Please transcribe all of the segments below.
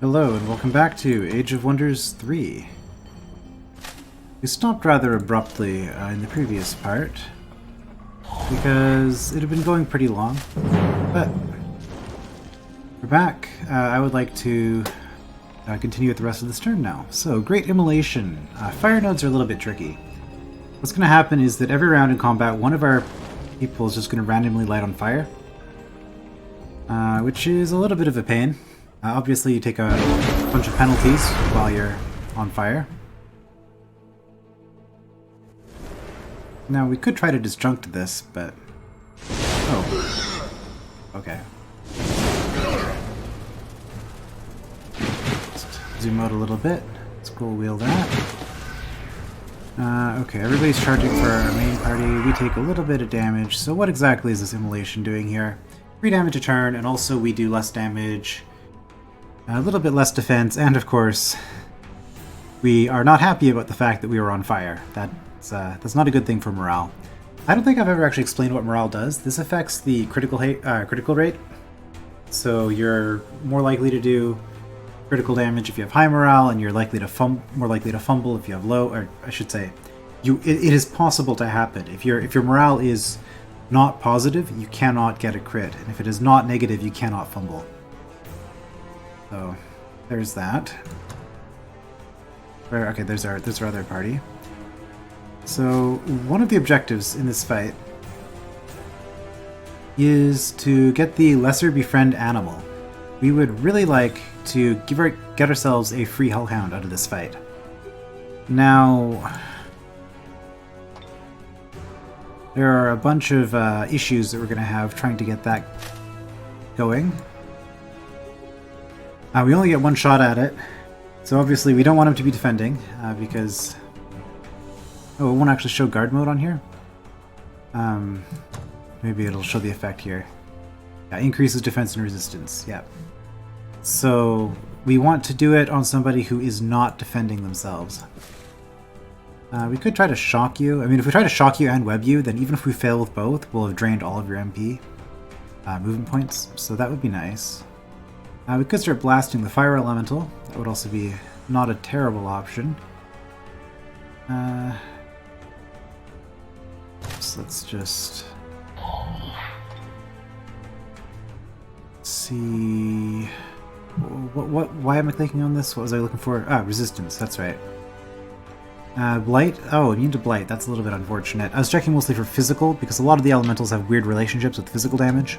Hello and welcome back to Age of Wonders 3. We stopped rather abruptly in the previous part because it had been going pretty long, but we're back. I would like to continue with the rest of this turn now. So, Great Immolation. Fire nodes are a little bit tricky. What's going to happen is that every round in combat, one of our people is just going to randomly light on fire, which is a little bit of a pain. Obviously, you take a bunch of penalties while you're on fire. Now, we could try to disjunct this, but... Oh. Okay. Just zoom out a little bit. Scroll wheel that. Okay, everybody's charging for our main party. We take a little bit of damage. So what exactly is this immolation doing here? 3 damage a turn, and also we do less damage. A little bit less defense, and of course, we are not happy about the fact that we were on fire. That's not a good thing for morale. I don't think I've ever actually explained what morale does. This affects the critical rate, so you're more likely to do critical damage if you have high morale, and you're likely to more likely to fumble if you have low. Or I should say, it is possible to happen. If your morale is not positive, you cannot get a crit, and if it is not negative, you cannot fumble. So, there's that. Okay, there's our other party. So, one of the objectives in this fight is to get the lesser befriend animal. We would really like to get ourselves a free hellhound out of this fight. Now, there are a bunch of issues that we're going to have trying to get that going. We only get one shot at it, so obviously we don't want him to be defending, because... Oh, it won't actually show guard mode on here? Maybe it'll show the effect here. Yeah, increases defense and resistance, yeah. So, we want to do it on somebody who is not defending themselves. We could try to shock you. I mean, if we try to shock you and web you, then even if we fail with both, we'll have drained all of your MP movement points, so that would be nice. We could start blasting the fire elemental. That would also be not a terrible option. So let's just see. Why am I clicking on this? What was I looking for? Resistance. That's right. Blight. Oh, immune to blight. That's a little bit unfortunate. I was checking mostly for physical because a lot of the elementals have weird relationships with physical damage.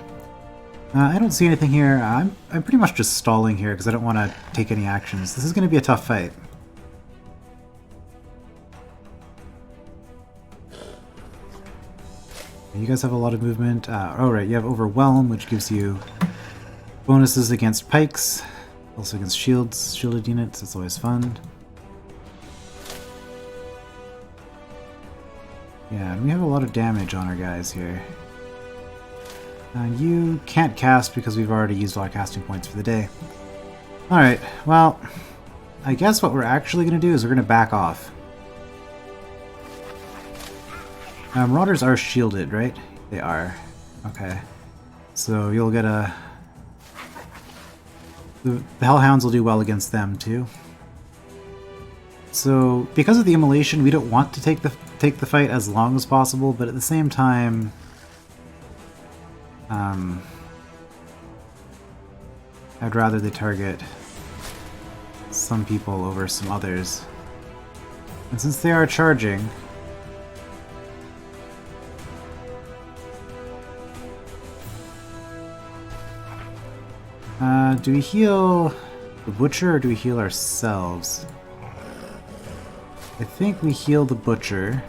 I don't see anything here. I'm pretty much just stalling here because I don't want to take any actions. This is going to be a tough fight. You guys have a lot of movement. Oh right, you have Overwhelm, which gives you bonuses against pikes, also against shielded units. It's always fun. Yeah, and we have a lot of damage on our guys here. You can't cast because we've already used all our casting points for the day. Alright, well, I guess what we're actually going to do is we're going to back off. Marauders are shielded, right? They are. Okay. So you'll get a... The Hellhounds will do well against them, too. So, because of the immolation, we don't want to take the fight as long as possible, but at the same time... I'd rather they target some people over some others. And since they are charging... do we heal the Butcher or do we heal ourselves? I think we heal the Butcher.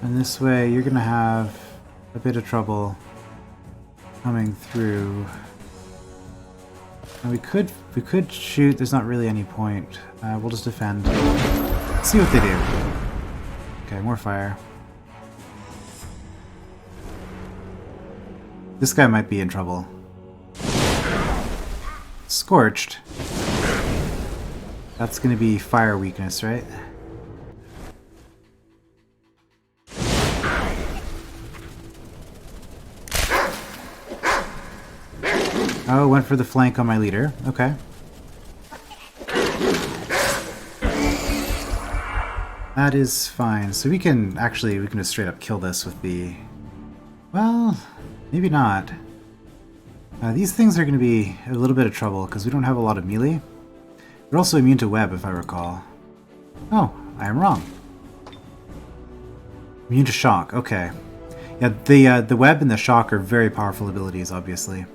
And this way you're gonna have a bit of trouble coming through. And we could shoot, there's not really any point. We'll just defend. See what they do. Okay, more fire. This guy might be in trouble. Scorched. That's going to be fire weakness, right? Oh, went for the flank on my leader. Okay. That is fine. So we can just straight up kill this with the... Well, maybe not. These things are going to be a little bit of trouble because we don't have a lot of melee. We're also immune to web, if I recall. Oh, I am wrong. Immune to shock, okay. Yeah, the web and the shock are very powerful abilities, obviously.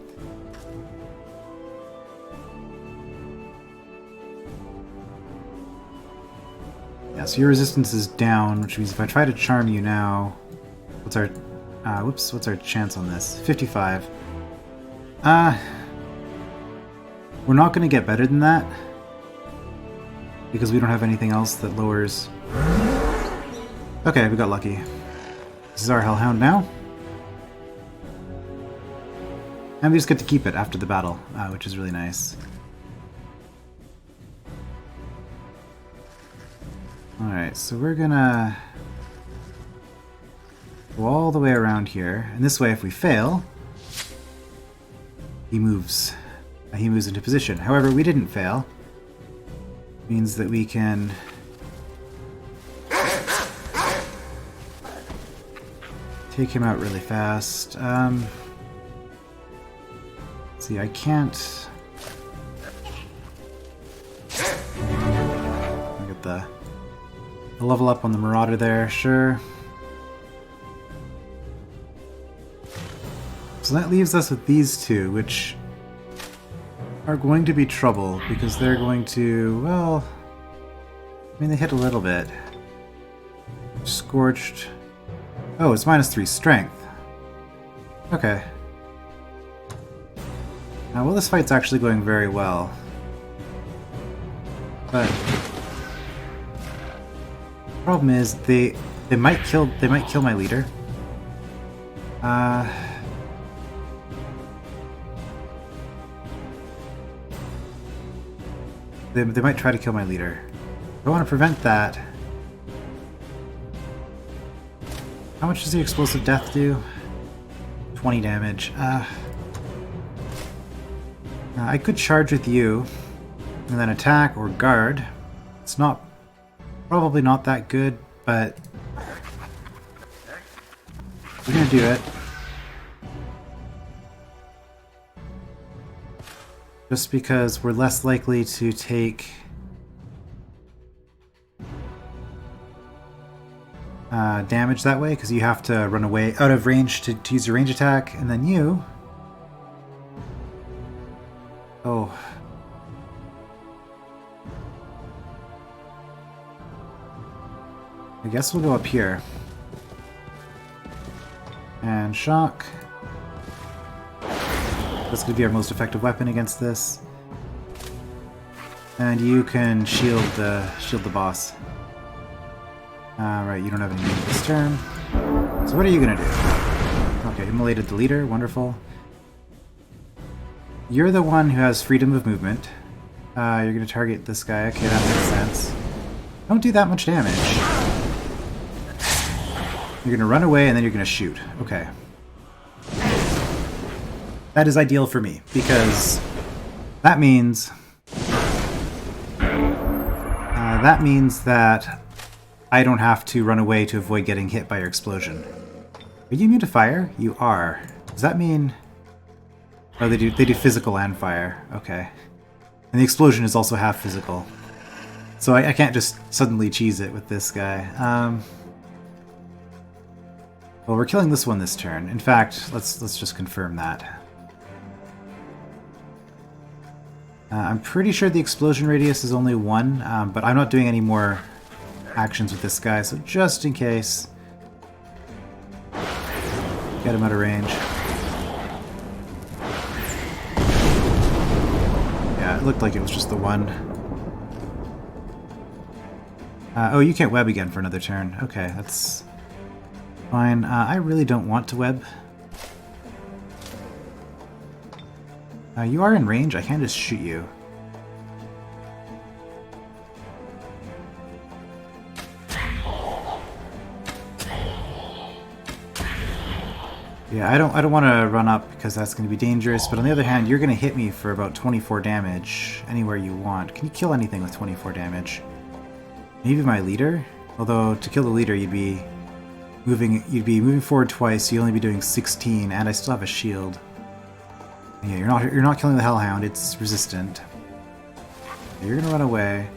Yeah, so your resistance is down, which means if I try to charm you now... What's our chance on this? 55. We're not going to get better than that. Because we don't have anything else that lowers... Okay, we got lucky. This is our Hellhound now. And we just get to keep it after the battle, which is really nice. Alright, so we're gonna go all the way around here. And this way, if we fail, he moves into position. However, we didn't fail. Means that we can take him out really fast. See, I can't... Look at the level up on the Marauder there, sure. So that leaves us with these two, which are going to be trouble, because they're going to, well... I mean, they hit a little bit. Scorched... Oh, it's -3 strength. Okay. Well, this fight's actually going very well. But... the problem is, they might kill my leader. They might try to kill my leader. I want to prevent that. How much does the explosive death do? 20 damage. I could charge with you, and then attack or guard. It's probably not that good, but we're gonna do it. Just because we're less likely to take damage that way, because you have to run away out of range to use your range attack, and then you... Oh. I guess we'll go up here. And shock. That's going to be our most effective weapon against this. And you can shield the boss. Right, you don't have any movement this turn. So what are you going to do? Okay, immolated the leader, wonderful. You're the one who has freedom of movement. You're going to target this guy, okay, that makes sense. Don't do that much damage. You're going to run away and then you're going to shoot. Okay. That is ideal for me, because that means that I don't have to run away to avoid getting hit by your explosion. Are you immune to fire? You are. Does that mean... Oh, they do physical and fire. Okay. And the explosion is also half physical. So I can't just suddenly cheese it with this guy. Well, we're killing this one this turn. In fact, let's just confirm that. I'm pretty sure the explosion radius is only 1, but I'm not doing any more actions with this guy, so just in case, get him out of range. Yeah, it looked like it was just the 1. Oh, you can't web again for another turn. Okay, that's fine. I really don't want to web. You are in range. I can just shoot you. Yeah, I don't want to run up because that's going to be dangerous, but on the other hand, you're going to hit me for about 24 damage anywhere you want. Can you kill anything with 24 damage? Maybe my leader? Although to kill the leader you'd be moving forward twice, you'd only be doing 16, and I still have a shield. Yeah, you're not killing the Hellhound, it's resistant. You're gonna run away.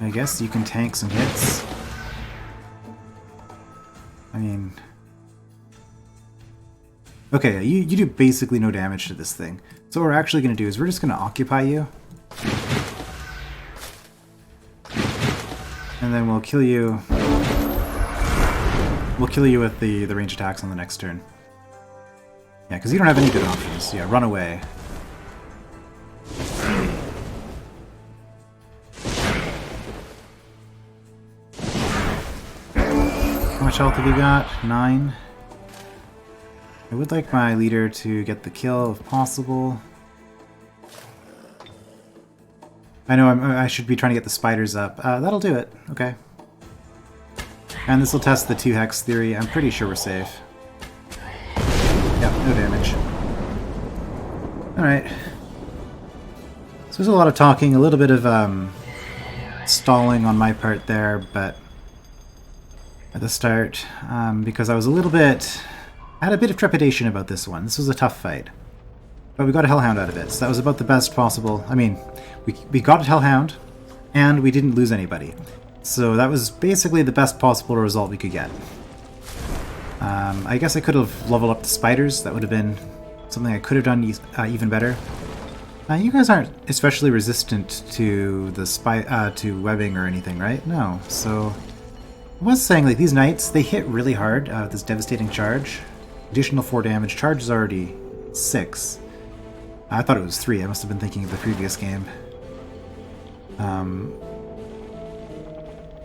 I guess you can tank some hits. I mean... Okay, you do basically no damage to this thing. So what we're actually going to do is we're just going to occupy you. And then we'll kill you... We'll kill you with the range attacks on the next turn. Yeah, because you don't have any good options. Yeah, run away. How much health have you got? 9. I would like my leader to get the kill if possible. I know I should be trying to get the spiders up. That'll do it. Okay. And this will test the 2-hex theory. I'm pretty sure we're safe. Yep, no damage. Alright. So there's a lot of talking, a little bit of stalling on my part there, but at the start, because I was a little bit... I had a bit of trepidation about this one. This was a tough fight. But we got a Hellhound out of it, so that was about the best possible... I mean, we got a Hellhound, and we didn't lose anybody. So that was basically the best possible result we could get. I guess I could have leveled up the spiders. That would have been something I could have done even better. You guys aren't especially resistant to the to webbing or anything, right? No. So I was saying, like, these knights, they hit really hard with this devastating charge. Additional 4 damage. Charge is already 6. I thought it was 3. I must have been thinking of the previous game.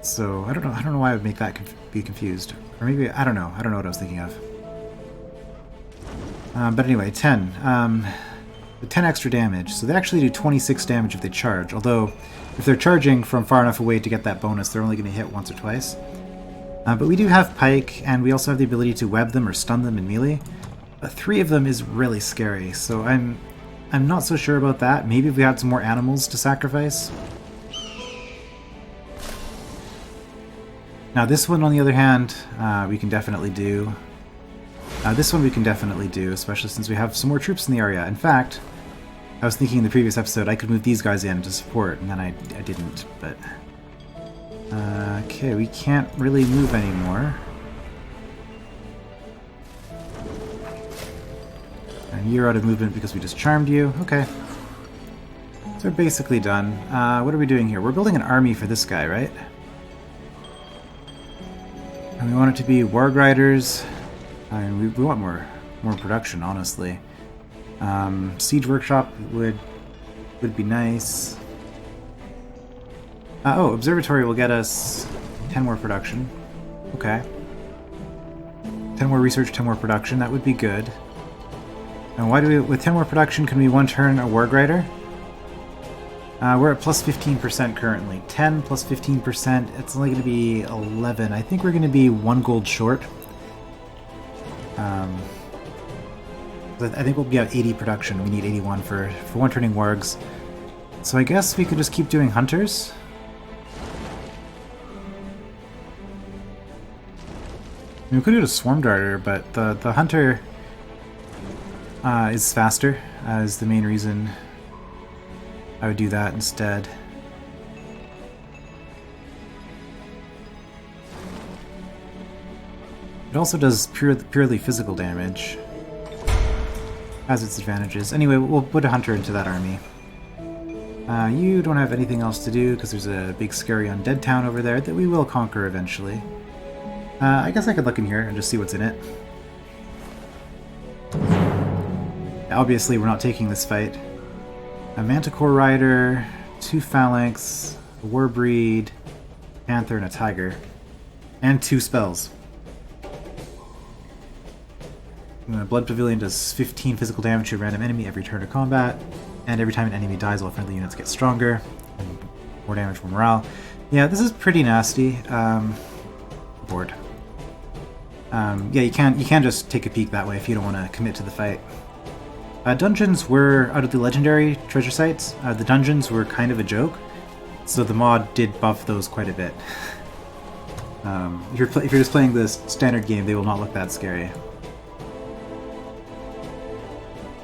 So I don't know why I would make that be confused. Or maybe I don't know. I don't know what I was thinking of. But anyway, 10. The 10 extra damage. So they actually do 26 damage if they charge. Although, if they're charging from far enough away to get that bonus, they're only going to hit once or twice. But we do have Pike, and we also have the ability to web them or stun them in melee. But 3 of them is really scary, so I'm not so sure about that. Maybe if we had some more animals to sacrifice. Now this one, on the other hand, we can definitely do. This one we can definitely do, especially since we have some more troops in the area. In fact, I was thinking in the previous episode I could move these guys in to support, and then I didn't, but... okay, we can't really move anymore. And you're out of movement because we just charmed you. Okay. So we're basically done. What are we doing here? We're building an army for this guy, right? And we want it to be Warg Riders. I mean, we want more production, honestly. Siege Workshop would be nice. Oh, Observatory will get us 10 more production. Okay. 10 more research, 10 more production. That would be good. And why do we... With 10 more production, can we one turn a Warg Rider? We're at plus 15% currently. 10 plus 15%. It's only going to be 11. I think we're going to be 1 gold short. I think we'll be at 80 production. We need 81 for one turning wargs. So I guess we could just keep doing hunters. I mean, we could do a swarm darter, but the hunter is faster. Is the main reason I would do that instead. It also does purely physical damage. Has its advantages. Anyway, we'll put a hunter into that army. You don't have anything else to do because there's a big scary undead town over there that we will conquer eventually. I guess I could look in here and just see what's in it. Obviously, we're not taking this fight. A Manticore Rider, 2 Phalanx, a Warbreed, Panther, and a Tiger. And 2 spells. Blood Pavilion does 15 physical damage to a random enemy every turn of combat, and every time an enemy dies, all friendly units get stronger, and more damage for morale. Yeah, this is pretty nasty. Board. Yeah, you can't just take a peek that way if you don't want to commit to the fight. Dungeons were, out of the legendary treasure sites, the dungeons were kind of a joke, so the mod did buff those quite a bit. If you're just playing this standard game, they will not look that scary.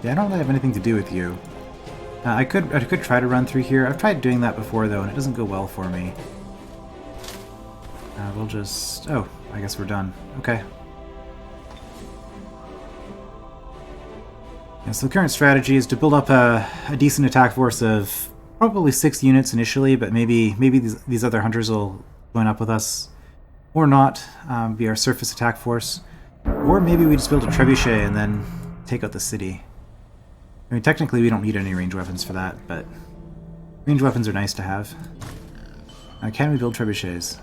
Yeah, I don't really have anything to do with you. I could try to run through here. I've tried doing that before though, and it doesn't go well for me. We'll just... oh, I guess we're done. Okay. Yeah, so the current strategy is to build up a decent attack force of probably 6 units initially, but maybe these other hunters will join up with us. Or not, be our surface attack force. Or maybe we just build a trebuchet and then take out the city. I mean, technically we don't need any range weapons for that, but range weapons are nice to have. Can we build trebuchets?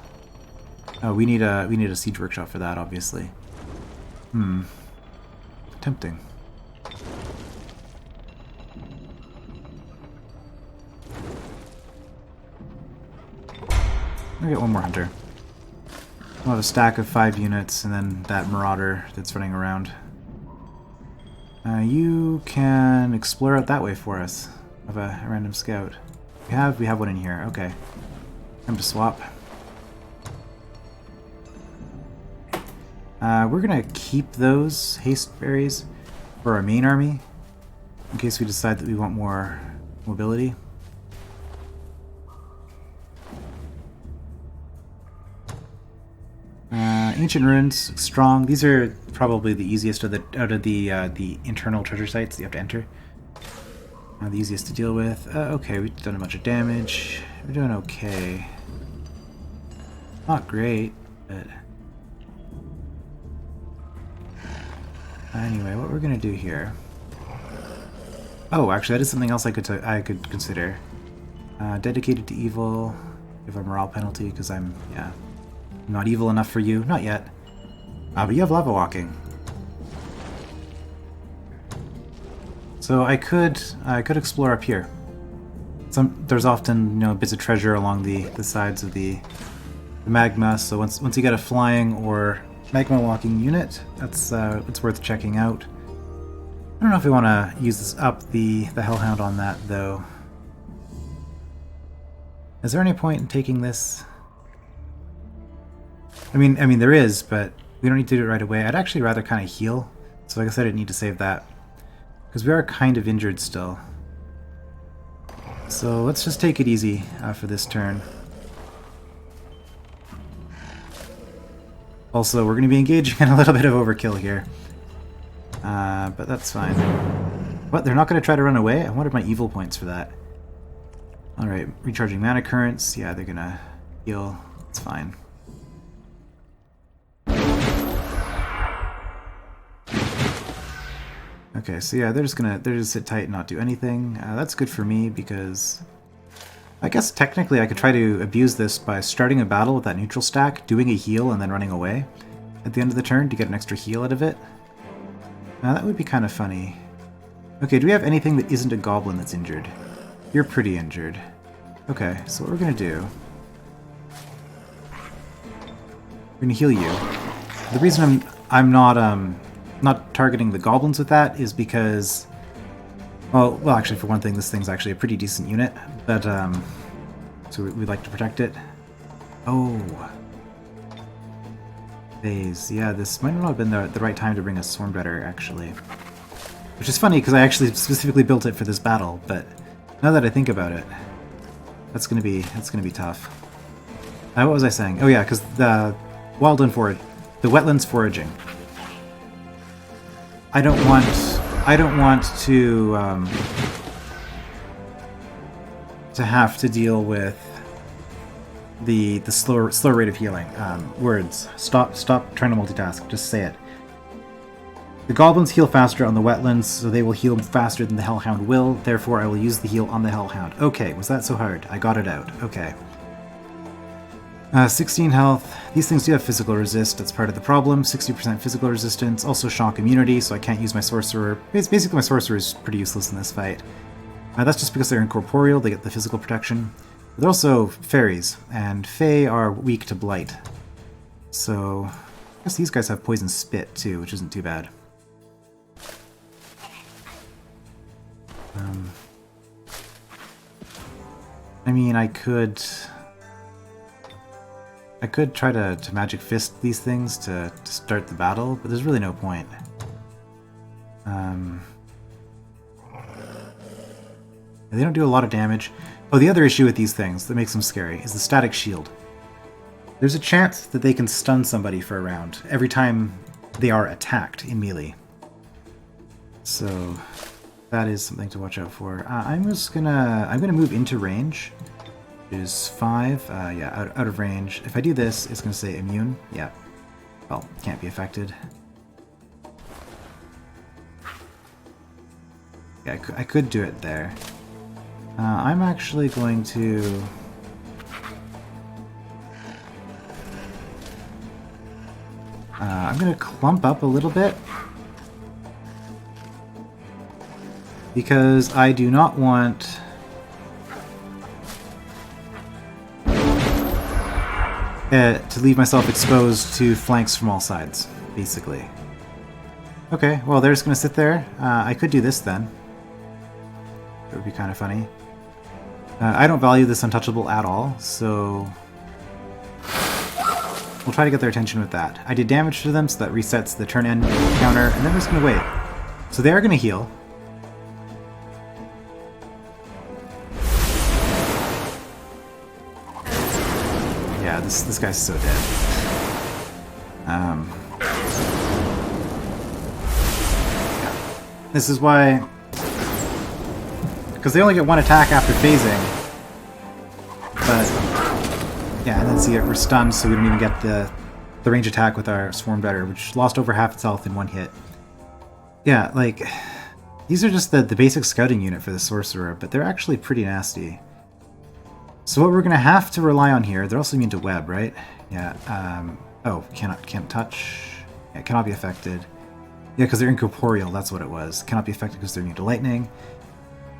Oh, we need a siege workshop for that, obviously. Tempting. I'll get one more hunter. We'll have a stack of 5 units, and then that marauder that's running around. You can explore out that way for us. Have a random scout. We have one in here. Okay. Time to swap. We're gonna keep those haste berries for our main army, in case we decide that we want more mobility. Ancient runes, strong. These are probably the easiest out of the internal treasure sites that you have to enter. The easiest to deal with. Okay, we've done a bunch of damage. We're doing okay. Not great, but anyway, what we're gonna do here. Oh, actually, that is something else I could consider. Dedicated to evil. Give a morale penalty because I'm not evil enough for you. Not yet. But you have lava walking. So I could explore up here. There's often bits of treasure along the sides of the magma. So once you get a flying or magma walking unit, it's worth checking out. I don't know if we want to use this up the Hellhound on that though. Is there any point in taking this? I mean there is, but we don't need to do it right away. I'd actually rather kind of heal. So like I said, I didn't need to save that. Because we are kind of injured still. So let's just take it easy for this turn. Also, we're going to be engaging in a little bit of overkill here. But that's fine. What? They're not going to try to run away? I wanted my evil points for that. Alright, recharging mana currents. Yeah, they're going to heal. It's fine. Okay, so yeah, they're just sit tight and not do anything. That's good for me because I guess technically I could try to abuse this by starting a battle with that neutral stack, doing a heal, and then running away at the end of the turn to get an extra heal out of it. That would be kind of funny. Okay, do we have anything that isn't a goblin that's injured? You're pretty injured. Okay, so what we're gonna do... we're gonna heal you. The reason I'm not targeting the goblins with that is because, well, actually, for one thing, this thing's actually a pretty decent unit, but so we'd like to protect it. Oh, phase. Yeah, this might not have been the right time to bring a Stormbetter, actually, which is funny because I actually specifically built it for this battle. But now that I think about it, that's gonna be tough. What was I saying? Oh yeah, because the wildland forage, the wetlands foraging. I don't want to have to deal with the slow rate of healing. Words. Stop trying to multitask. Just say it. The goblins heal faster on the wetlands, so they will heal faster than the Hellhound will. Therefore, I will use the heal on the Hellhound. Okay, was that so hard? I got it out. Okay. 16 health. These things do have physical resist, that's part of the problem. 60% physical resistance, also shock immunity, so I can't use my sorcerer. Basically my sorcerer is pretty useless in this fight. That's just because they're incorporeal, they get the physical protection. They're also fairies, and fae are weak to blight. So I guess these guys have poison spit too, which isn't too bad. I mean, I could try to magic fist these things to start the battle, but there's really no point. They don't do a lot of damage. Oh, the other issue with these things that makes them scary is the static shield. There's a chance that they can stun somebody for a round every time they are attacked in melee. So that is something to watch out for. I'm gonna move into range. Is 5. Yeah, out of range. If I do this, it's gonna say immune. Yeah. Well, can't be affected. Yeah, I could do it there. I'm actually going to... I'm going to clump up a little bit. Because I do not want... to leave myself exposed to flanks from all sides, basically. Okay, well they're just going to sit there. I could do this then. That would be kind of funny. I don't value this untouchable at all, so we'll try to get their attention with that. I did damage to them, so that resets the turn end counter, and then we're just going to wait. So they are going to heal. Yeah, this guy's so dead. Yeah. This is why... Because they only get one attack after phasing. But, yeah, and then see it, we're stunned, so we don't even get the range attack with our Swarm Better, which lost over half its health in one hit. Yeah, like, these are just the basic scouting unit for the Sorcerer, but they're actually pretty nasty. So what we're going to have to rely on here, they're also immune to web, right? Yeah, oh, can't touch. Yeah, cannot be affected. Yeah, because they're incorporeal, that's what it was. Cannot be affected because they're immune to lightning.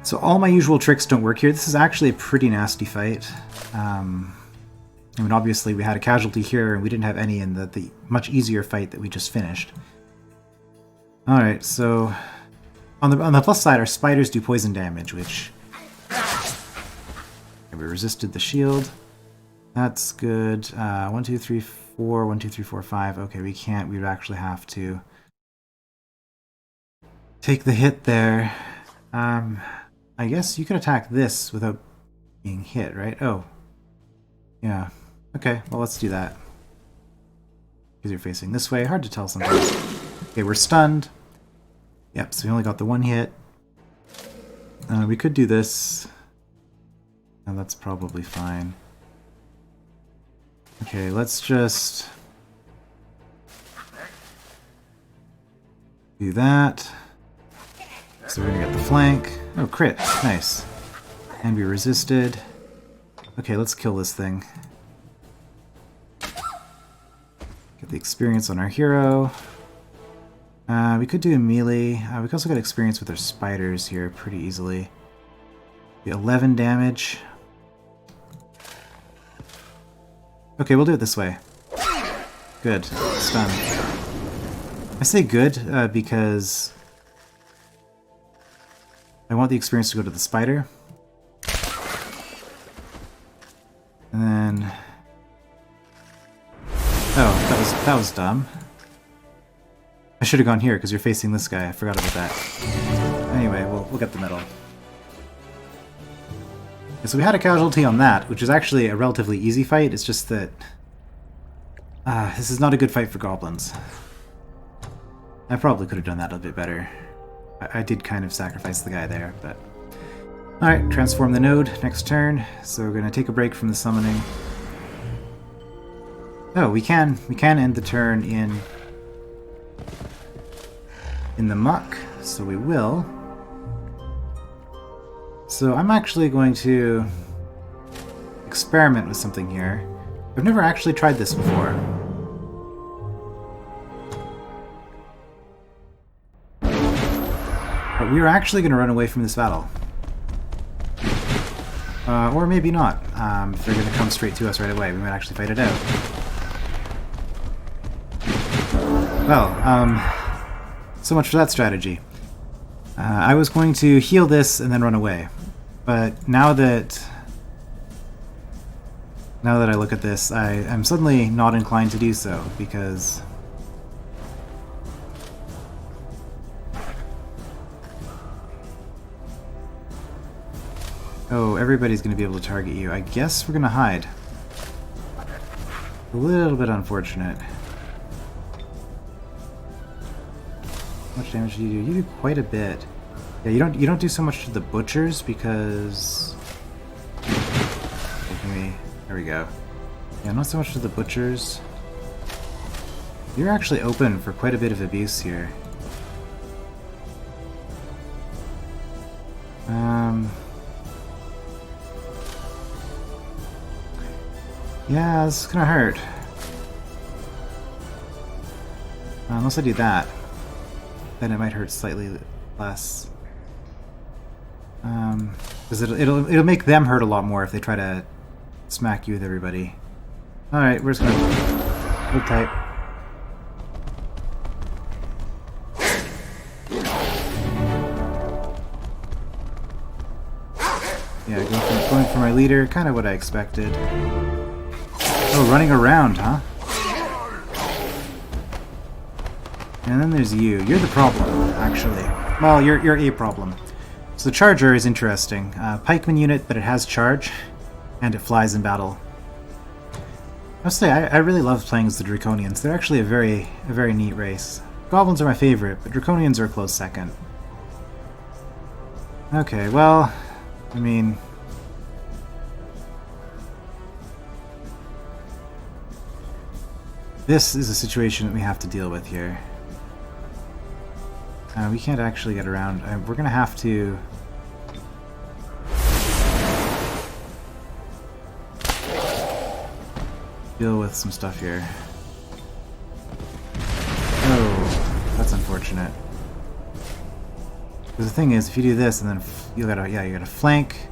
So all my usual tricks don't work here. This is actually a pretty nasty fight. I mean, obviously we had a casualty here, and we didn't have any in the much easier fight that we just finished. Alright, so on the plus side, our spiders do poison damage, which... Okay, we resisted the shield. That's good. 1, 2, 3, 4, 1, 2, 3, 4, 5. Okay, we can't. We would actually have to take the hit there. I guess you could attack this without being hit, right? Oh. Yeah. Okay, well let's do that. Because you're facing this way. Hard to tell sometimes. Okay, we're stunned. Yep, so we only got the one hit. We could do this. And that's probably fine. Okay, let's just do that. So we're gonna get the flank. Oh, crit. Nice. And we resisted. Okay, let's kill this thing. Get the experience on our hero. We could do a melee. We could also get experience with our spiders here pretty easily. The 11 damage. Okay, we'll do it this way. Good. Stun. I say good because I want the experience to go to the spider. And then... Oh, that was dumb. I should have gone here because you're facing this guy. I forgot about that. Anyway, we'll get the medal. Okay, so we had a casualty on that, which is actually a relatively easy fight. It's just that this is not a good fight for goblins. I probably could have done that a bit better. I did kind of sacrifice the guy there, but... Alright, transform the node next turn. So we're going to take a break from the summoning. Oh, we can end the turn in the muck, so we will. So I'm actually going to experiment with something here. I've never actually tried this before. But we are actually going to run away from this battle. Or maybe not. If they're going to come straight to us right away, we might actually fight it out. Well, so much for that strategy. I was going to heal this and then run away. But now that I look at this, I'm suddenly not inclined to do so, because oh, everybody's going to be able to target you. I guess we're going to hide. A little bit unfortunate. How much damage do you do? You do quite a bit. Yeah, you don't do so much to the butchers because there we go. Yeah, not so much to the butchers. You're actually open for quite a bit of abuse here. Yeah, this is gonna hurt. Unless I do that, then it might hurt slightly less. Because it'll make them hurt a lot more if they try to smack you with everybody. All right, we're just gonna hold tight. Yeah, going for my leader, kind of what I expected. Oh, running around, huh? And then there's you. You're the problem, actually. Well, you're a problem. So the Charger is interesting. Pikeman unit, but it has charge, and it flies in battle. I must say, I really love playing as the Draconians. They're actually a very neat race. Goblins are my favorite, but Draconians are a close second. Okay, well, I mean, this is a situation that we have to deal with here. We can't actually get around. We're gonna have to deal with some stuff here. Oh, that's unfortunate. Because the thing is, if you do this and then you gotta flank,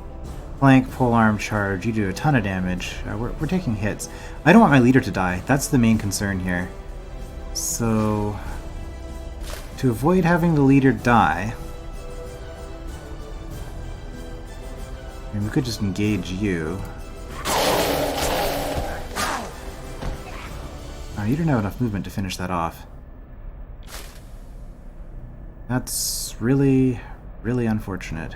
polearm, charge. You do a ton of damage. We're taking hits. I don't want my leader to die. That's the main concern here. So, to avoid having the leader die, I mean, we could just engage you. You don't have enough movement to finish that off. That's really unfortunate.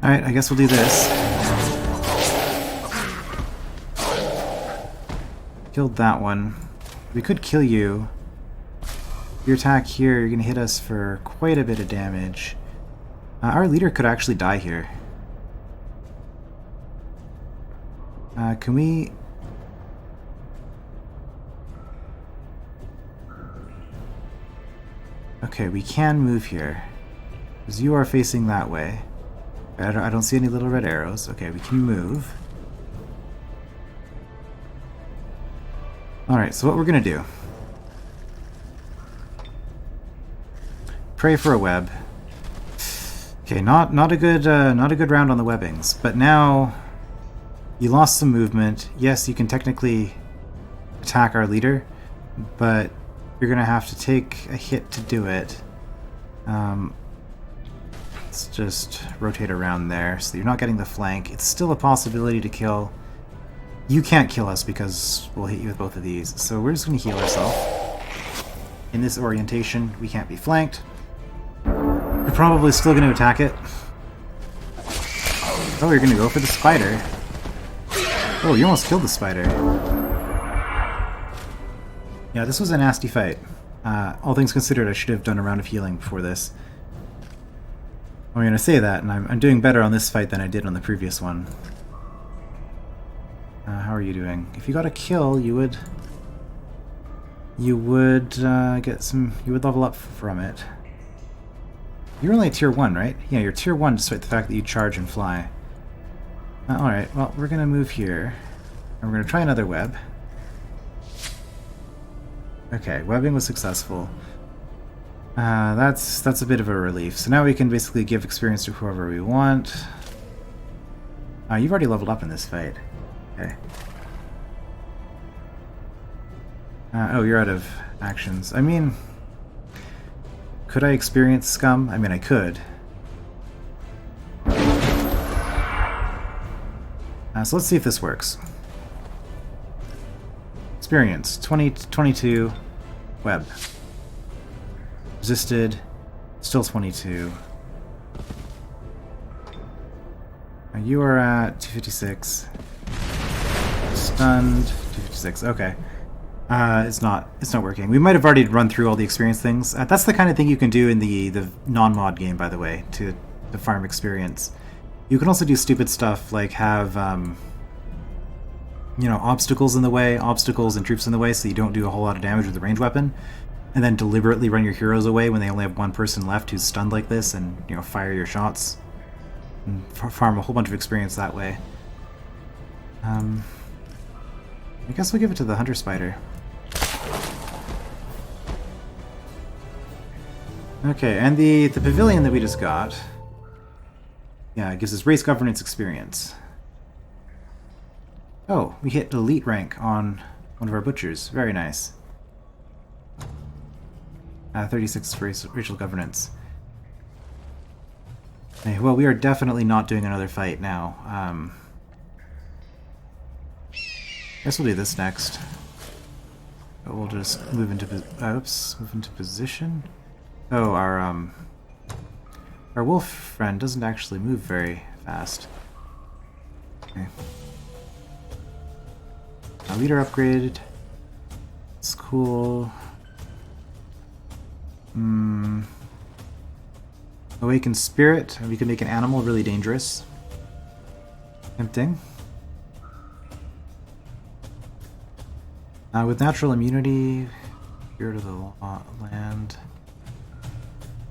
Alright, I guess we'll do this. Killed that one. We could kill you. Your attack here, you're going to hit us for quite a bit of damage. Our leader could actually die here. Can we... Okay, we can move here. Because you are facing that way. I don't see any little red arrows. Okay, we can move. Alright, so what we're going to do. Pray for a web. Okay, not a good round on the webbings, but now you lost some movement. Yes, you can technically attack our leader, but you're gonna have to take a hit to do it. Let's just rotate around there so you're not getting the flank. It's still a possibility to kill. You can't kill us because we'll hit you with both of these, so we're just gonna heal ourselves. In this orientation, we can't be flanked. You're probably still going to attack it. Oh, you're going to go for the spider. Oh, you almost killed the spider. Yeah, this was a nasty fight. All things considered, I should have done a round of healing before this. I'm going to say that, and I'm doing better on this fight than I did on the previous one. How are you doing? If you got a kill, you would get some. You would level up from it. You're only tier 1, right? Yeah, you're tier 1 despite the fact that you charge and fly. Alright, well, we're going to move here. And we're going to try another web. Okay, webbing was successful. That's a bit of a relief. So now we can basically give experience to whoever we want. You've already leveled up in this fight. Okay. Oh, you're out of actions. I mean, could I experience Scum? I mean, I could. So let's see if this works. Experience 22, web. Resisted, still 22. You are at 256. Stunned, 256. Okay. It's not working. We might have already run through all the experience things. That's the kind of thing you can do in the non-mod game, by the way, to farm experience. You can also do stupid stuff like have you know, obstacles in the way, obstacles and troops in the way, so you don't do a whole lot of damage with the ranged weapon, and then deliberately run your heroes away when they only have one person left who's stunned like this, and, you know, fire your shots and farm a whole bunch of experience that way. I guess we'll give it to the Hunter Spider. Okay, and the pavilion that we just got, yeah, it gives us race governance experience. Oh, we hit elite rank on one of our butchers. Very nice. 36 racial governance. Okay, well, we are definitely not doing another fight now. I guess we'll do this next. But we'll just move into move into position. Oh, our wolf friend doesn't actually move very fast. Okay. Leader upgraded. It's cool. Awaken Spirit. We can make an animal really dangerous. Tempting. With natural immunity, Spirit of the Land.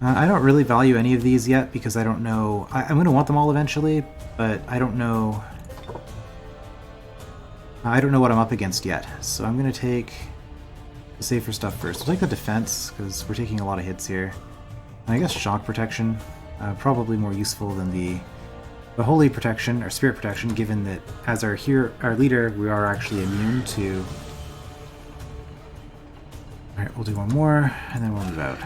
I don't really value any of these yet because I don't know. I'm going to want them all eventually, but I don't know. I don't know what I'm up against yet, so I'm going to take the safer stuff first. We'll take the defense, because we're taking a lot of hits here. And I guess shock protection, probably more useful than the holy protection, or spirit protection, given that as our leader, we are actually immune to... Alright, we'll do one more, and then we'll move out.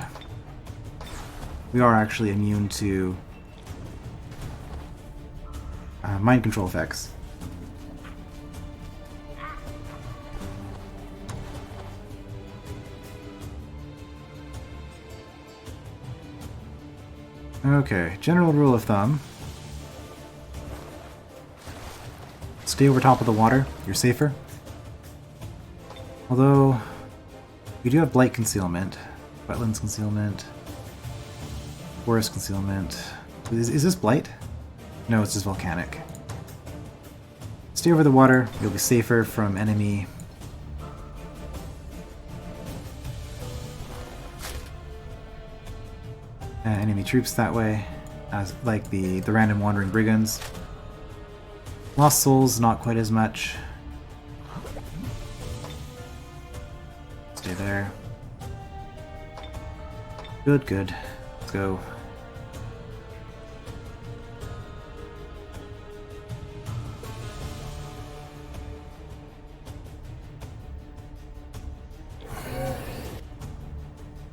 We are actually immune to mind control effects. Okay, general rule of thumb. Stay over top of the water, you're safer. Although, we do have blight concealment, wetlands concealment, forest concealment. Is this blight? No, it's just volcanic. Stay over the water, you'll be safer from enemy. Enemy troops that way, as like the random wandering brigands. Lost souls, not quite as much. Stay there. Good, good. Let's go.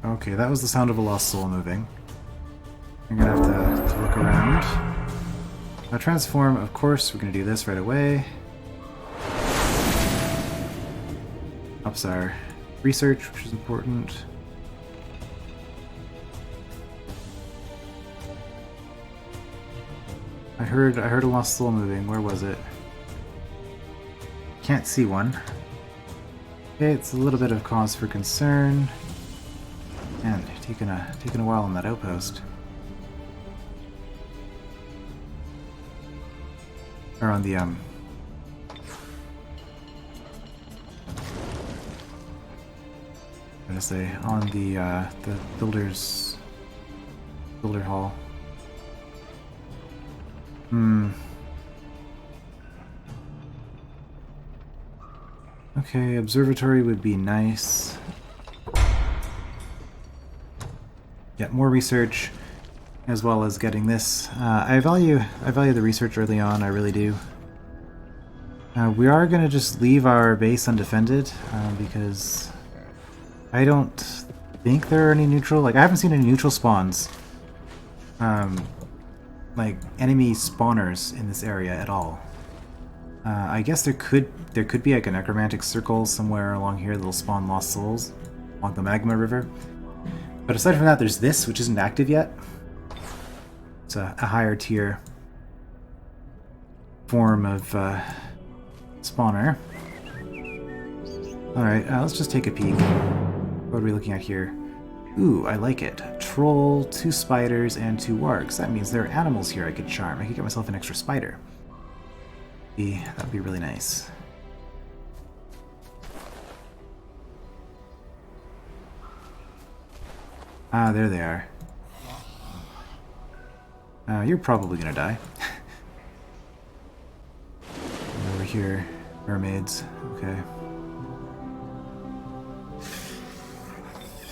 Okay, that was the sound of a lost soul moving. I'm gonna have to look around. Now transform, of course, we're gonna do this right away. Ups our research, which is important. I heard a lost soul moving. Where was it? Can't see one. Okay, it's a little bit of cause for concern. And taking a while on that outpost. Or on the I'm gonna say on the builder hall. Okay, observatory would be nice. get more research, as well as getting this. I value the research early on, I really do. We are going to just leave our base undefended, because I don't think there are any neutral... Like, I haven't seen any neutral spawns. Like, enemy spawners in this area at all. I guess there could be like a necromantic circle somewhere along here that'll spawn lost souls along the magma river. But aside from that, there's this, which isn't active yet. It's a higher tier form of spawner. Alright, let's just take a peek. What are we looking at here? Ooh, I like it. Troll, 2 spiders, and 2 wargs. That means there are animals here I could charm. I could get myself an extra spider. That'd be really nice. Ah, there they are. You're probably gonna die. Over here, mermaids. Okay.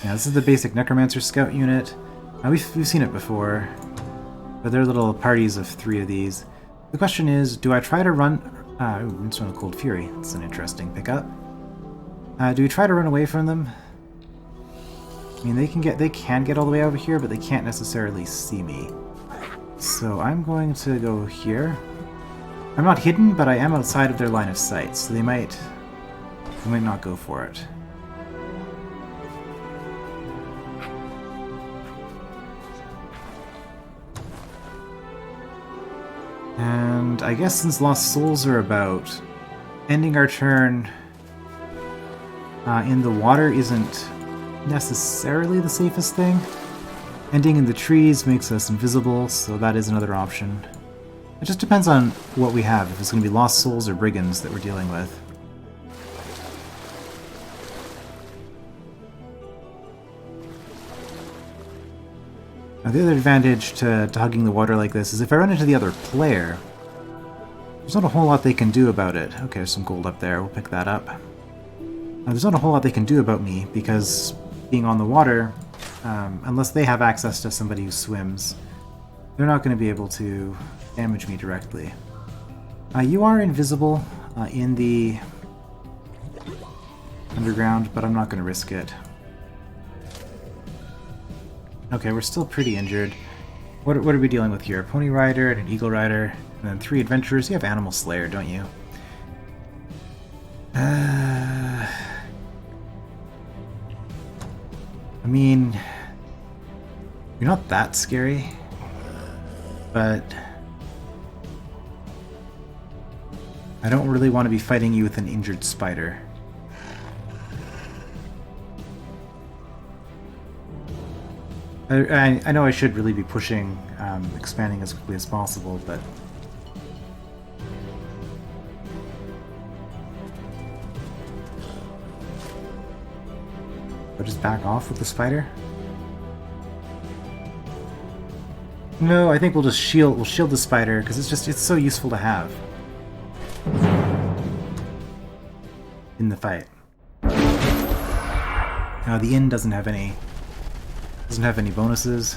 Yeah, this is the basic Necromancer Scout unit. We've seen it before, but there are little parties of 3 of these. The question is, do I try to run... ooh, it's one Cold Fury. That's an interesting pickup. Do we try to run away from them? I mean, they can get all the way over here, but they can't necessarily see me. So I'm going to go here. I'm not hidden, but I am outside of their line of sight, so they might not go for it. And I guess since Lost Souls are about, ending our turn in the water isn't necessarily the safest thing. Ending in the trees makes us invisible, so that is another option. It just depends on what we have, if it's going to be Lost Souls or Brigands that we're dealing with. Now, the other advantage to hugging the water like this is if I run into the other player, there's not a whole lot they can do about it. Okay, there's some gold up there, we'll pick that up. There's not a whole lot they can do about me, because being on the water, unless they have access to somebody who swims, they're not going to be able to damage me directly. You are invisible in the underground, but I'm not going to risk it. Okay, we're still pretty injured. What are we dealing with here? A Pony Rider and an Eagle Rider, and then 3 Adventurers. You have Animal Slayer, don't you? I mean, you're not that scary, but I don't really want to be fighting you with an injured spider. I know I should really be pushing, expanding as quickly as possible, but... I'll just back off with the spider? No, I think we'll shield the spider, because it's so useful to have in the fight. Now the inn doesn't have any bonuses.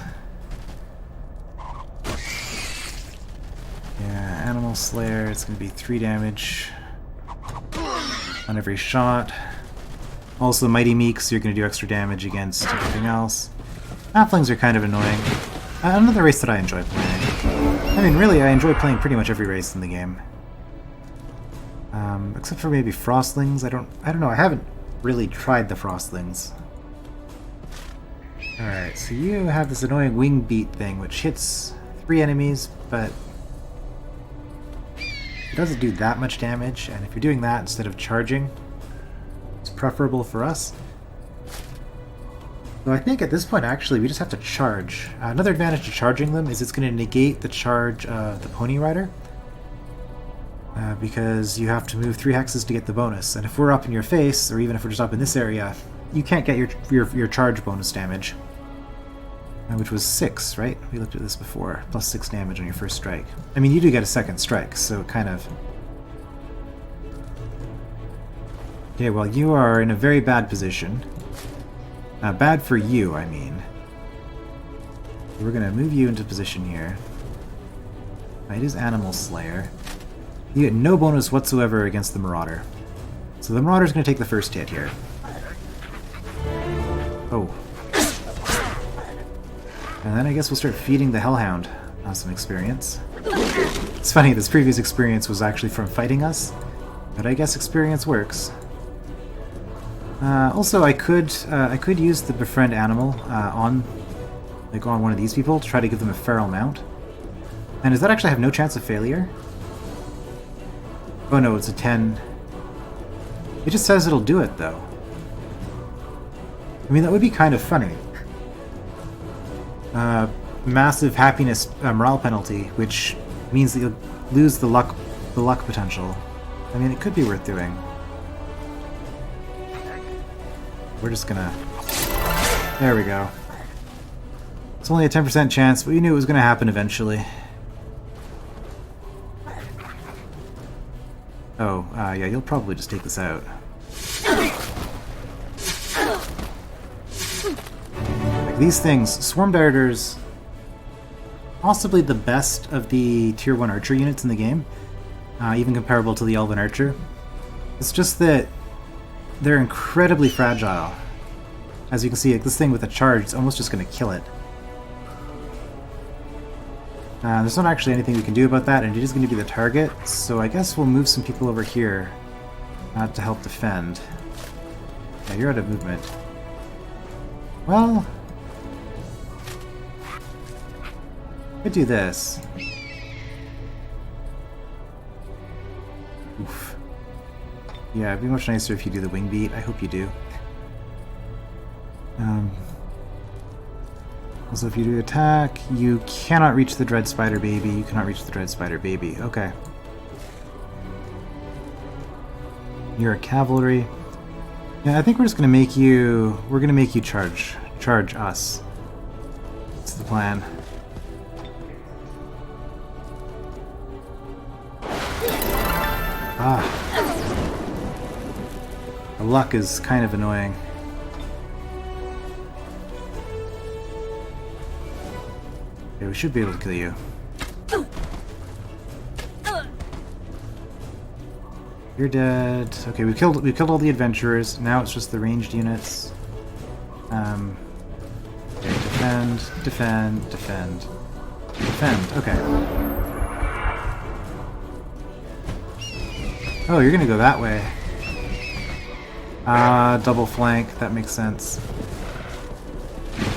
Yeah, Animal Slayer, it's going to be 3 damage on every shot. Also Mighty Meeks, you're going to do extra damage against everything else. Halflings are kind of annoying. Another race that I enjoy playing. I mean, really, I enjoy playing pretty much every race in the game. Except for maybe Frostlings. I don't know, I haven't really tried the Frostlings. Alright, so you have this annoying wing beat thing, which hits 3 enemies, but it doesn't do that much damage, and if you're doing that instead of charging, it's preferable for us. So I think at this point, actually, we just have to charge. Another advantage to charging them is it's going to negate the charge of the Pony Rider, because you have to move 3 hexes to get the bonus, and if we're up in your face, or even if we're just up in this area, you can't get your charge bonus damage. Which was 6, right? We looked at this before. Plus 6 damage on your first strike. I mean, you do get a second strike, so kind of... Okay, well, you are in a very bad position. Bad for you, I mean. We're gonna move you into position here. It is Animal Slayer. You get no bonus whatsoever against the Marauder. So the Marauder's gonna take the first hit here. Oh. And then I guess we'll start feeding the Hellhound some experience. It's funny, this previous experience was actually from fighting us, but I guess experience works. Also, I could use the Befriend animal on one of these people to try to give them a feral mount. And does that actually have no chance of failure? Oh no, it's a 10. It just says it'll do it, though. I mean, that would be kind of funny. Massive happiness morale penalty, which means that you'll lose the luck potential. I mean, it could be worth doing. We're just gonna... There we go. It's only a 10% chance, but we knew it was gonna happen eventually. Oh, yeah, you'll probably just take this out. Like these things, Swarm Darters, possibly the best of the Tier 1 Archer units in the game, even comparable to the Elven Archer. It's just that they're incredibly fragile. As you can see, like, this thing with a charge, it's almost just going to kill it. There's not actually anything we can do about that, and it is going to be the target, so I guess we'll move some people over here to help defend. Yeah, you're out of movement. Well... could do this. Oof. Yeah, it'd be much nicer if you do the wing beat. I hope you do. Also, if you do attack, you cannot reach the Dread Spider Baby. You cannot reach the Dread Spider Baby. Okay. You're a cavalry. Yeah, I think we're just gonna make you... we're gonna make you charge us. That's the plan. Ah. The luck is kind of annoying. Okay, we should be able to kill you. You're dead. Okay, we killed all the adventurers. Now it's just the ranged units. Okay, defend, defend, defend, defend. Okay. Oh, you're gonna go that way. Double flank. That makes sense.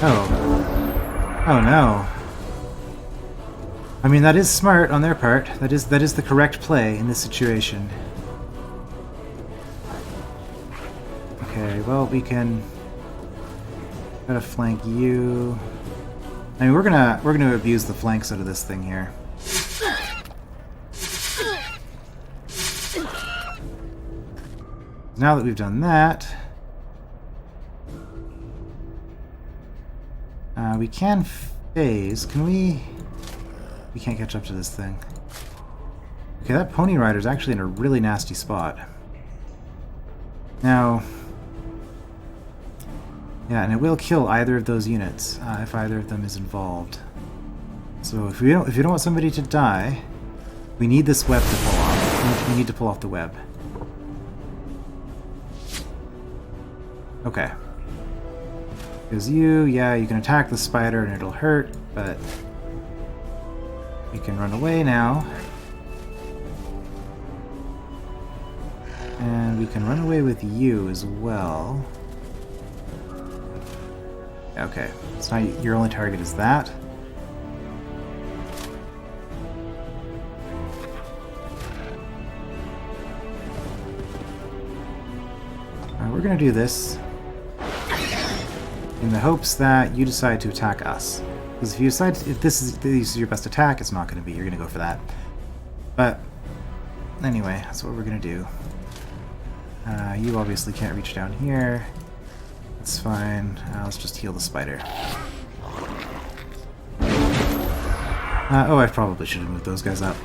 Oh. Oh no. I mean, that is smart on their part. That is the correct play in this situation. Okay, well, we can try to flank you. I mean, we're gonna abuse the flanks out of this thing here. Now that we've done that, we can phase. Can we? We can't catch up to this thing. Okay, that Pony Rider's actually in a really nasty spot. Now, yeah, and it will kill either of those units if either of them is involved. So if you don't want somebody to die, we need this web to pull off. We need to pull off the web. Okay. Because yeah, you can attack the spider and it'll hurt, but you can run away now. And we can run away with you as well. Okay, so now your only target is that. We're gonna do this in the hopes that you decide to attack us. Because if you decide, if this is your best attack, it's not going to be. You're going to go for that. But anyway, that's what we're going to do. You obviously can't reach down here. That's fine. Let's just heal the spider. Oh, I probably should have moved those guys up.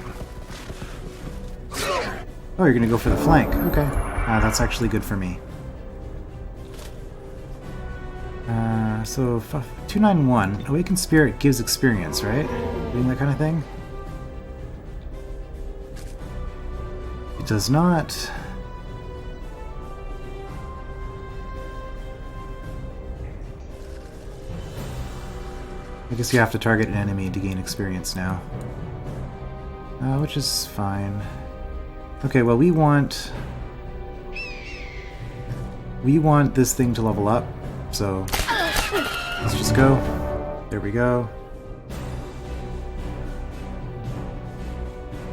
Oh, you're going to go for the flank. Okay. That's actually good for me. So 291. Awakened Spirit gives experience, right? Doing that kind of thing? It does not. I guess you have to target an enemy to gain experience now. Which is fine. Okay, well we want this thing to level up, so let's just go. There we go.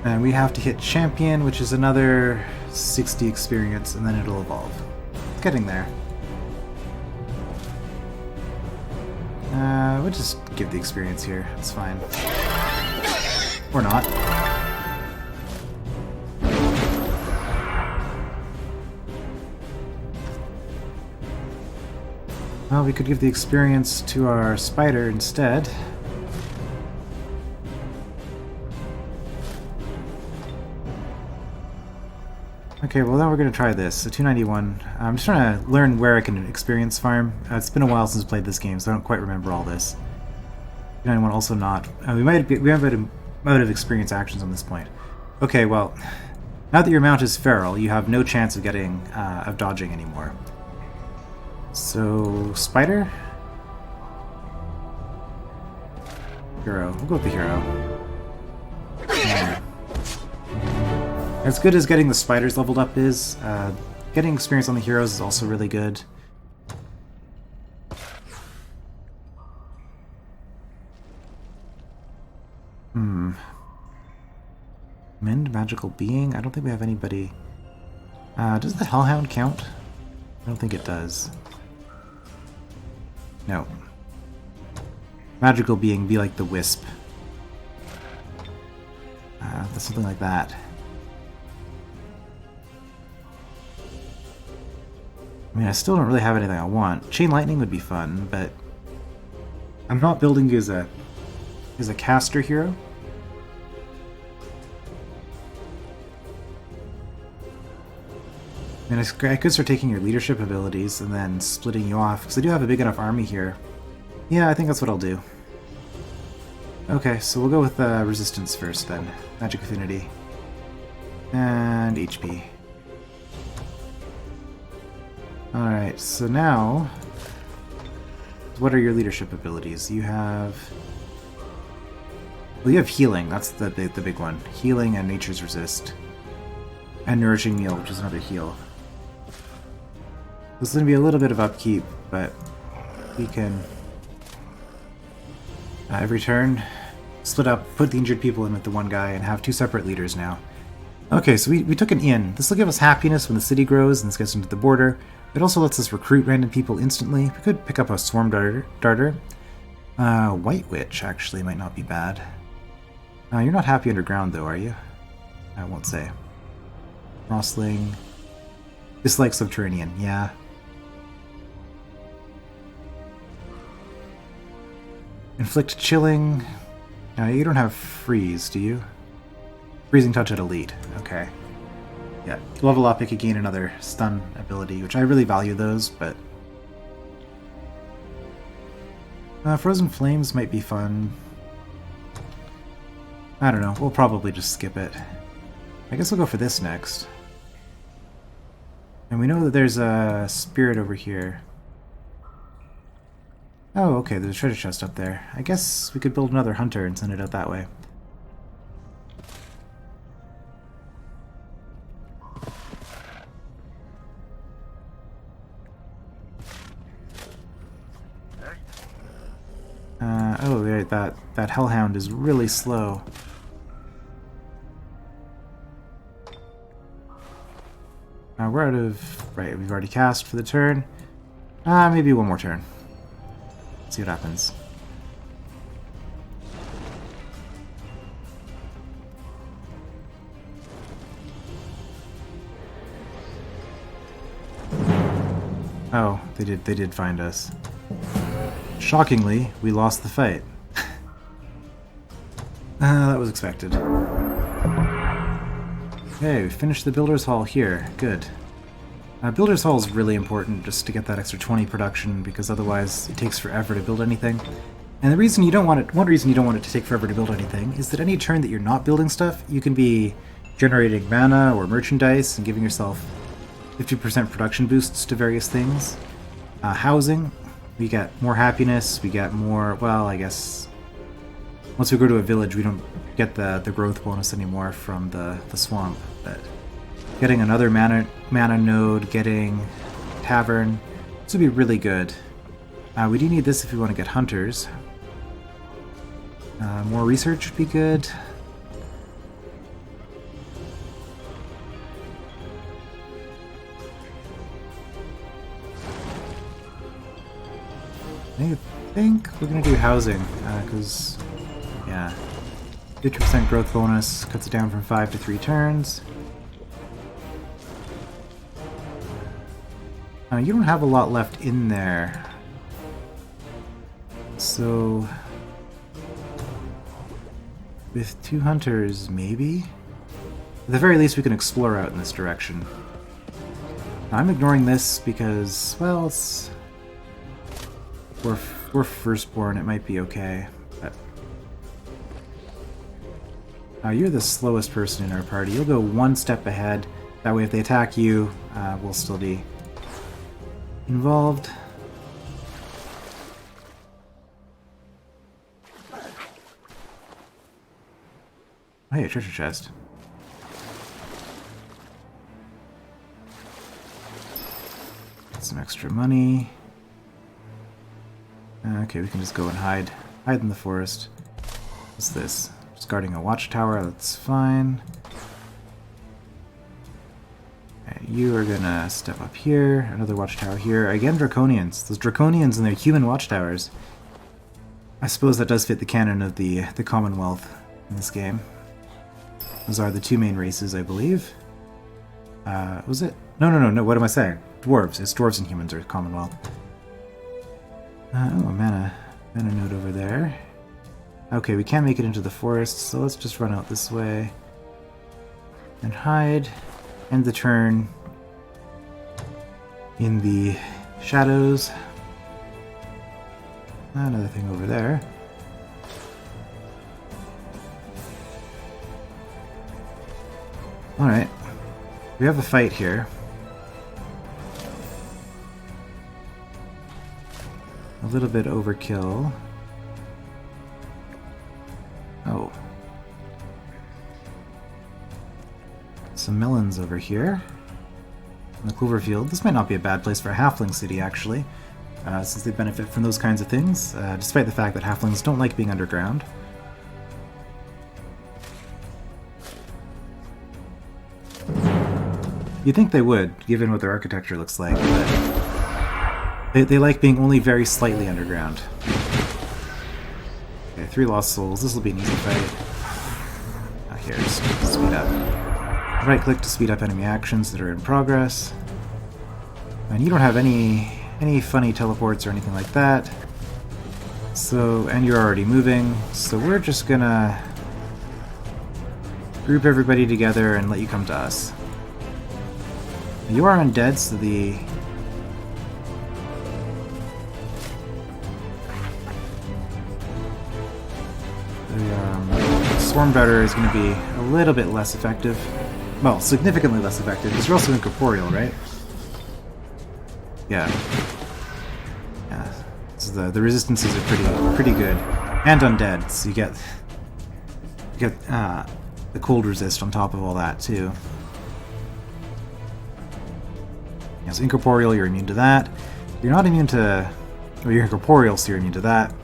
And we have to hit Champion, which is another 60 experience, and then it'll evolve. It's getting there. We'll just give the experience here. It's fine. Or not. Well, we could give the experience to our spider instead. Okay, well now we're going to try this. So 291. I'm just trying to learn where I can experience farm. It's been a while since I played this game, so I don't quite remember all this. 291 also not. We have out of experience actions on this point. Okay, well, now that your mount is feral, you have no chance of getting of dodging anymore. So spider, hero. We'll go with the hero. Yeah. As good as getting the spiders leveled up is, getting experience on the heroes is also really good. Mend magical being? I don't think we have anybody. Does the Hellhound count? I don't think it does. No. Magical being be like the wisp. That's something like that. I mean, I still don't really have anything I want. Chain lightning would be fun, but I'm not building as a caster hero. I mean, I could start taking your leadership abilities and then splitting you off, because I do have a big enough army here. Yeah, I think that's what I'll do. Okay, so we'll go with resistance first then. Magic affinity. And HP. Alright, so now, what are your leadership abilities? You have... Well, you have healing, that's the big one. Healing and nature's resist. And nourishing meal, which is another heal. This is going to be a little bit of upkeep, but we can, every turn, split up, put the injured people in with the one guy, and have two separate leaders now. Okay, so we took an inn. This will give us happiness when the city grows and this gets into the border. It also lets us recruit random people instantly. We could pick up a swarm darter. White Witch, actually, might not be bad. You're not happy underground, though, are you? I won't say. Rosling. Dislike Subterranean, yeah. Inflict Chilling. No, you don't have Freeze, do you? Freezing Touch at Elite, okay. Yeah, level up, it could gain another stun ability, which I really value those, but... Frozen Flames might be fun. I don't know, we'll probably just skip it. I guess we'll go for this next. And we know that there's a spirit over here. Oh, okay, there's a treasure chest up there. I guess we could build another hunter and send it out that way. Oh, right, that Hellhound is really slow. We're out of... Right, we've already cast for the turn. Maybe one more turn. See what happens. Oh, they did find us. Shockingly, we lost the fight. That was expected. Okay, we finished the Builder's Hall here. Good. Builder's Hall is really important just to get that extra 20 production, because otherwise it takes forever to build anything. And the reason you don't want it, one reason you don't want it to take forever to build anything, is that any turn that you're not building stuff, you can be generating mana or merchandise and giving yourself 50% production boosts to various things. Housing, we get more happiness, we get more, well, I guess, once we go to a village, we don't get the growth bonus anymore from the swamp, but getting another mana node, getting tavern, this would be really good. We do need this if we want to get hunters. More research would be good. I think we're going to do housing, because, yeah, 50% growth bonus cuts it down from 5 to 3 turns. You don't have a lot left in there. So, with 2 hunters, maybe? At the very least, we can explore out in this direction. I'm ignoring this because, well, it's... We're firstborn, it might be okay. But, you're the slowest person in our party. You'll go 1 step ahead. That way, if they attack you, we'll still be involved. Oh, hey, a treasure chest. Get some extra money. Okay, we can just go and hide. Hide in the forest. What's this? Just guarding a watchtower, that's fine. Okay, you are gonna step up here. Another watchtower here. Again, Draconians. Those Draconians and their human watchtowers. I suppose that does fit the canon of the Commonwealth in this game. Those are the 2 main races, I believe. Was it? No, what am I saying? Dwarves. It's dwarves and humans are Commonwealth. Oh, mana node over there. Okay, we can't make it into the forest, so let's just run out this way. And hide. End the turn in the shadows. Another thing over there. Alright. We have a fight here. A little bit overkill. Oh. Some melons over here. In the clover field. This might not be a bad place for a halfling city, actually. Since they benefit from those kinds of things, despite the fact that halflings don't like being underground. You'd think they would, given what their architecture looks like, but they like being only very slightly underground. Okay, 3 lost souls. This will be an easy fight. Here, just speed up. Right-click to speed up enemy actions that are in progress. And you don't have any funny teleports or anything like that. So, and you're already moving, so we're just gonna group everybody together and let you come to us. You are undead, so the Swarm Darter is going to be a little bit less effective. Well, significantly less effective, because you're also incorporeal, right? Yeah. Yeah. So the resistances are pretty good. And undead, so you get the cold resist on top of all that, too. Yeah, so incorporeal, you're immune to that. You're not immune to... Well, you're incorporeal, so you're immune to that.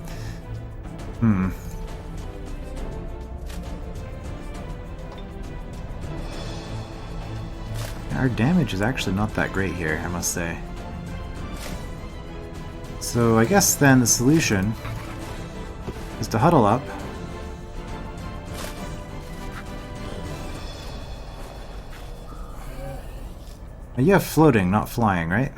Our damage is actually not that great here, I must say. So I guess then the solution is to huddle up. Now you have floating, not flying, right?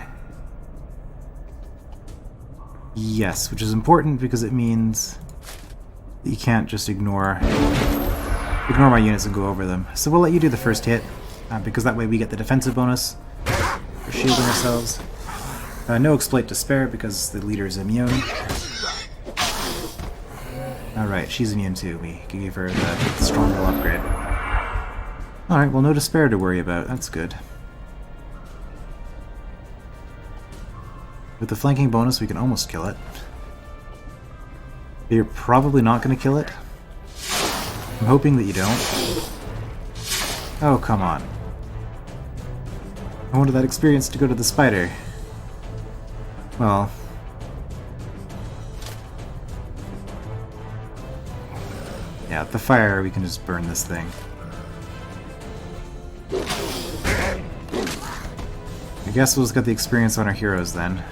Yes, which is important because it means that you can't just ignore my units and go over them. So we'll let you do the first hit, because that way we get the defensive bonus. We're shielding ourselves. No exploit to spare because the leader is immune. Alright, she's immune too. We gave her the stronger upgrade. Alright, well no despair to worry about. That's good. With the flanking bonus, we can almost kill it. You're probably not going to kill it. I'm hoping that you don't. Oh, come on. I wanted that experience to go to the spider. Well... yeah, the fire, we can just burn this thing. I guess we'll just get the experience on our heroes then.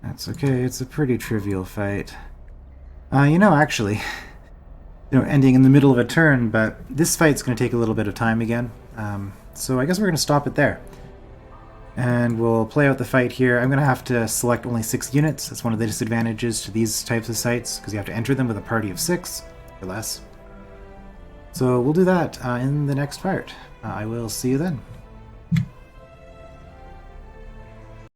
That's okay, it's a pretty trivial fight. Actually, ending in the middle of a turn, but this fight's going to take a little bit of time again. So I guess we're going to stop it there. And we'll play out the fight here. I'm going to have to select only 6 units. That's one of the disadvantages to these types of sites, because you have to enter them with a party of 6 or less. So we'll do that in the next part. I will see you then.